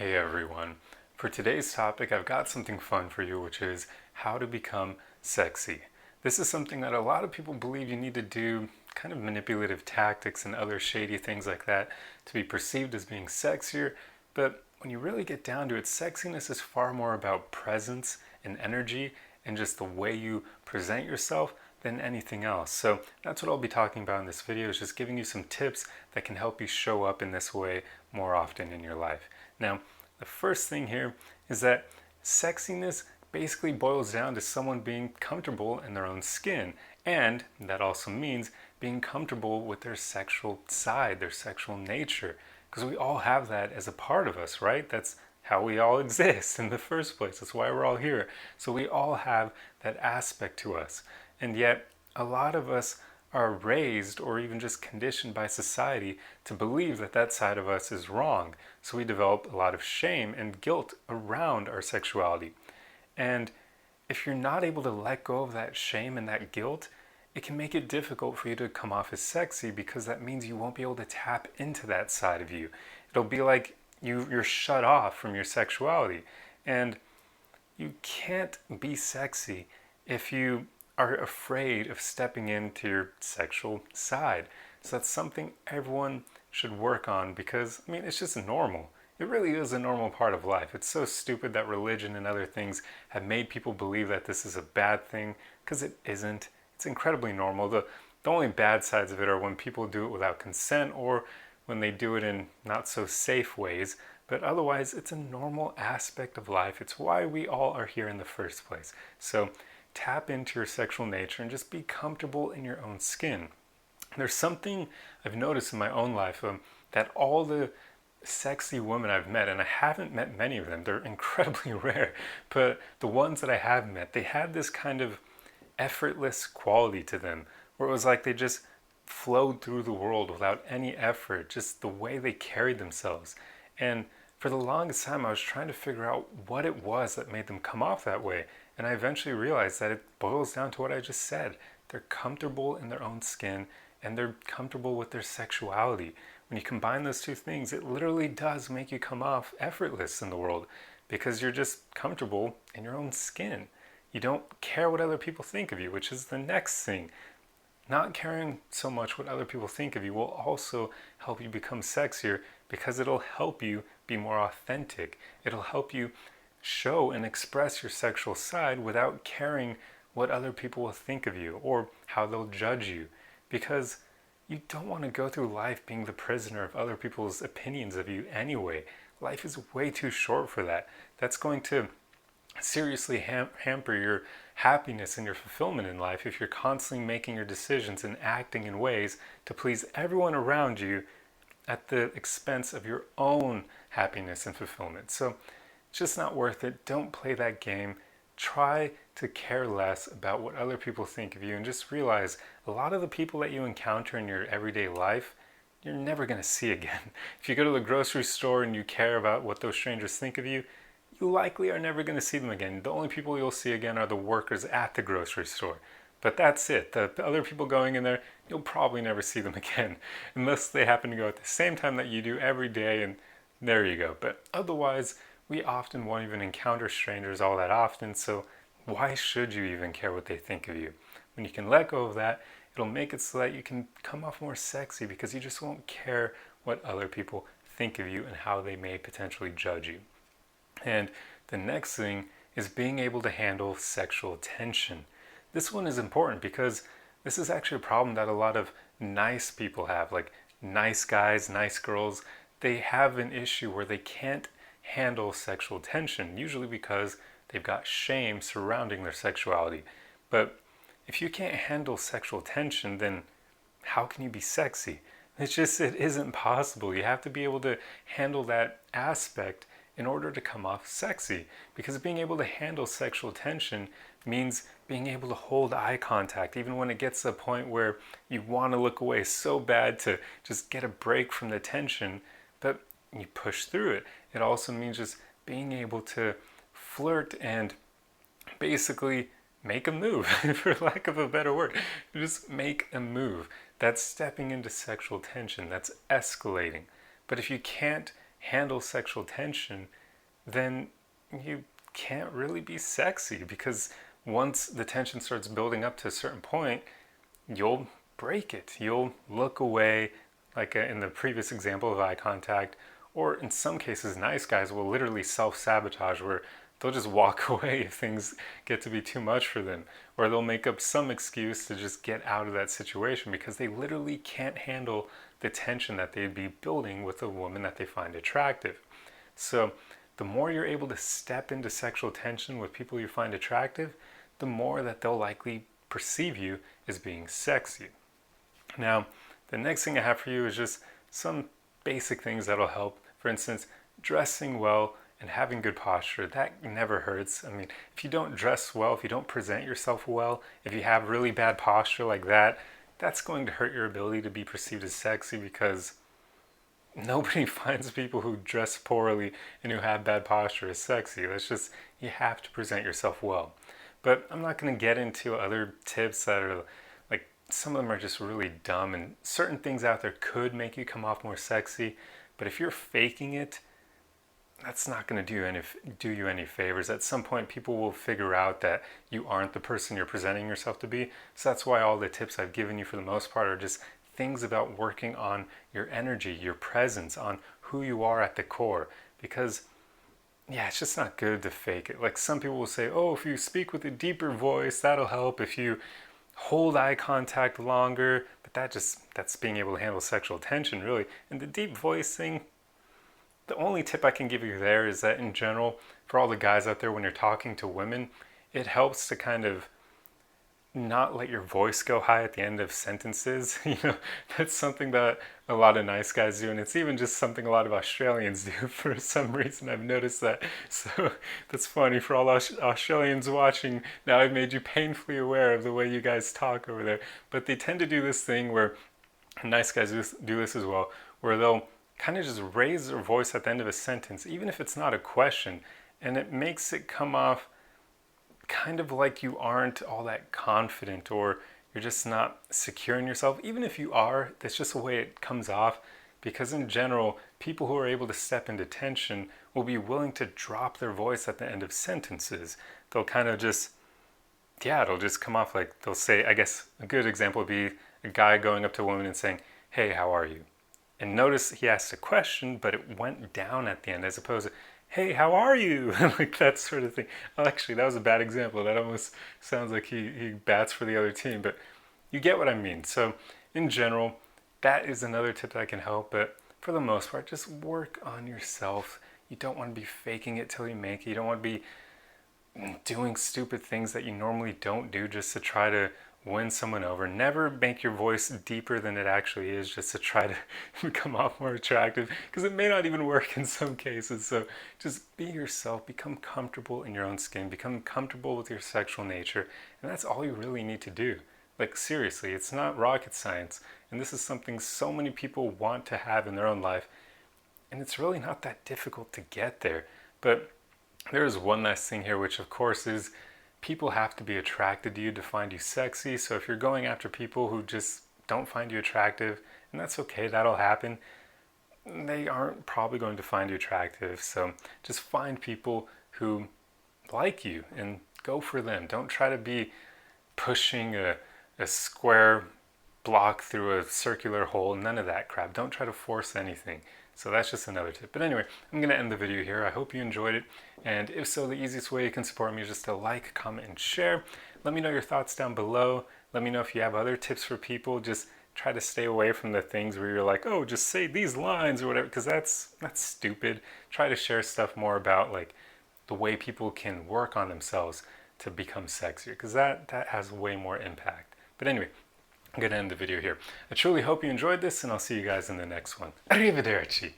Hey everyone. For today's topic, I've got something fun for you, which is how to become sexy. This is something that a lot of people believe you need to do, kind of manipulative tactics and other shady things like that to be perceived as being sexier. But when you really get down to it, sexiness is far more about presence and energy and just the way you present yourself than anything else. So that's what I'll be talking about in this video, is just giving you some tips that can help you show up in this way more often in your life. Now, the first thing here is that sexiness basically boils down to someone being comfortable in their own skin. And that also means being comfortable with their sexual side, their sexual nature. Because we all have that as a part of us, right? That's how we all exist in the first place. That's why we're all here. So we all have that aspect to us. And yet, a lot of us are raised or even just conditioned by society to believe that that side of us is wrong. So we develop a lot of shame and guilt around our sexuality. And if you're not able to let go of that shame and that guilt, it can make it difficult for you to come off as sexy, because that means you won't be able to tap into that side of you. It'll be like you're shut off from your sexuality. And you can't be sexy if you are afraid of stepping into your sexual side. So that's something everyone should work on, because, I mean, it's just normal. It really is a normal part of life. It's so stupid that religion and other things have made people believe that this is a bad thing, because it isn't. It's incredibly normal. The only bad sides of it are when people do it without consent, or when they do it in not so safe ways. But otherwise, it's a normal aspect of life. It's why we all are here in the first place. So tap into your sexual nature and just be comfortable in your own skin. There's something I've noticed in my own life, that all the sexy women I've met, and I haven't met many of them, they're incredibly rare, but the ones that I have met, they had this kind of effortless quality to them, where it was like they just flowed through the world without any effort, just the way they carried themselves. And for the longest time, I was trying to figure out what it was that made them come off that way. And I eventually realized that it boils down to what I just said. They're comfortable in their own skin, and they're comfortable with their sexuality. When you combine those two things, it literally does make you come off effortless in the world, because you're just comfortable in your own skin. You don't care what other people think of you, which is the next thing. Not caring so much what other people think of you will also help you become sexier, because it'll help you be more authentic. It'll help you show and express your sexual side without caring what other people will think of you or how they'll judge you. Because you don't want to go through life being the prisoner of other people's opinions of you anyway. Life is way too short for that. That's going to seriously hamper your happiness and your fulfillment in life if you're constantly making your decisions and acting in ways to please everyone around you at the expense of your own happiness and fulfillment. So it's just not worth it. Don't play that game. Try to care less about what other people think of you, and just realize a lot of the people that you encounter in your everyday life, you're never going to see again. If you go to the grocery store and you care about what those strangers think of you, you likely are never going to see them again. The only people you'll see again are the workers at the grocery store. But that's it. The other people going in there, you'll probably never see them again, unless they happen to go at the same time that you do every day, and there you go. But otherwise, we often won't even encounter strangers all that often, so why should you even care what they think of you? When you can let go of that, it'll make it so that you can come off more sexy, because you just won't care what other people think of you and how they may potentially judge you. And the next thing is being able to handle sexual tension. This one is important, because this is actually a problem that a lot of nice people have, like nice guys, nice girls. They have an issue where they can't handle sexual tension, usually because they've got shame surrounding their sexuality. But if you can't handle sexual tension, then how can you be sexy? It isn't possible. You have to be able to handle that aspect in order to come off sexy, because being able to handle sexual tension means being able to hold eye contact even when it gets to a point where you want to look away so bad to just get a break from the tension, but you push through it. It also means just being able to flirt and basically make a move, for lack of a better word. Just make a move. That's stepping into sexual tension. That's escalating. But if you can't handle sexual tension, then you can't really be sexy, because once the tension starts building up to a certain point, you'll break it. You'll look away, like in the previous example of eye contact, or in some cases, nice guys will literally self-sabotage, where they'll just walk away if things get to be too much for them, or they'll make up some excuse to just get out of that situation because they literally can't handle the tension that they'd be building with a woman that they find attractive. So the more you're able to step into sexual tension with people you find attractive, the more that they'll likely perceive you as being sexy. Now, the next thing I have for you is just some basic things that'll help. For instance, dressing well and having good posture. That never hurts. I mean, if you don't dress well, if you don't present yourself well, if you have really bad posture like that, that's going to hurt your ability to be perceived as sexy, because nobody finds people who dress poorly and who have bad posture as sexy. That's just, you have to present yourself well. But I'm not going to get into other tips that are like, some of them are just really dumb, and certain things out there could make you come off more sexy, but if you're faking it, that's not going to do you any favors. At some point, people will figure out that you aren't the person you're presenting yourself to be. So that's why all the tips I've given you for the most part are just things about working on your energy, your presence, on who you are at the core. Because yeah, it's just not good to fake it. Like, some people will say, oh, if you speak with a deeper voice, that'll help. If you hold eye contact longer, but that's being able to handle sexual tension, really. And the deep voice thing, the only tip I can give you there is that in general, for all the guys out there, when you're talking to women, it helps to kind of not let your voice go high at the end of sentences. That's something that a lot of nice guys do, and it's even just something a lot of Australians do for some reason. I've noticed that. So that's funny for all Australians watching. Now I've made you painfully aware of the way you guys talk over there. But they tend to do this thing where, nice guys do this as well, where they'll kind of just raise their voice at the end of a sentence, even if it's not a question, and it makes it come off kind of like you aren't all that confident, or you're just not secure in yourself. Even if you are, that's just the way it comes off, because in general, people who are able to step into tension will be willing to drop their voice at the end of sentences. They'll kind of just, yeah, it'll just come off like they'll say, I guess a good example would be a guy going up to a woman and saying, hey, how are you? And notice he asked a question, but it went down at the end, as opposed to, hey, how are you? Like that sort of thing. Oh, actually, that was a bad example. That almost sounds like he bats for the other team, but you get what I mean. So in general, that is another tip that I can help, but for the most part, just work on yourself. You don't want to be faking it till you make it. You don't want to be doing stupid things that you normally don't do just to try to win someone over. Never make your voice deeper than it actually is just to try to come off more attractive, because it may not even work in some cases. So just be yourself, become comfortable in your own skin, become comfortable with your sexual nature, and that's all you really need to do. Like, seriously, it's not rocket science, and this is something so many people want to have in their own life, and it's really not that difficult to get there. But there is one last thing here, which of course is, people have to be attracted to you to find you sexy. So if you're going after people who just don't find you attractive, and that's okay, that'll happen, they aren't probably going to find you attractive. So just find people who like you and go for them. Don't try to be pushing a square block through a circular hole. None of that crap. Don't try to force anything. So that's just another tip. But anyway, I'm going to end the video here. I hope you enjoyed it. And if so, the easiest way you can support me is just to like, comment, and share. Let me know your thoughts down below. Let me know if you have other tips for people. Just try to stay away from the things where you're like, oh, just say these lines or whatever, because that's stupid. Try to share stuff more about like the way people can work on themselves to become sexier, because that has way more impact. But anyway, I'm going to end the video here. I truly hope you enjoyed this, and I'll see you guys in the next one. Arrivederci.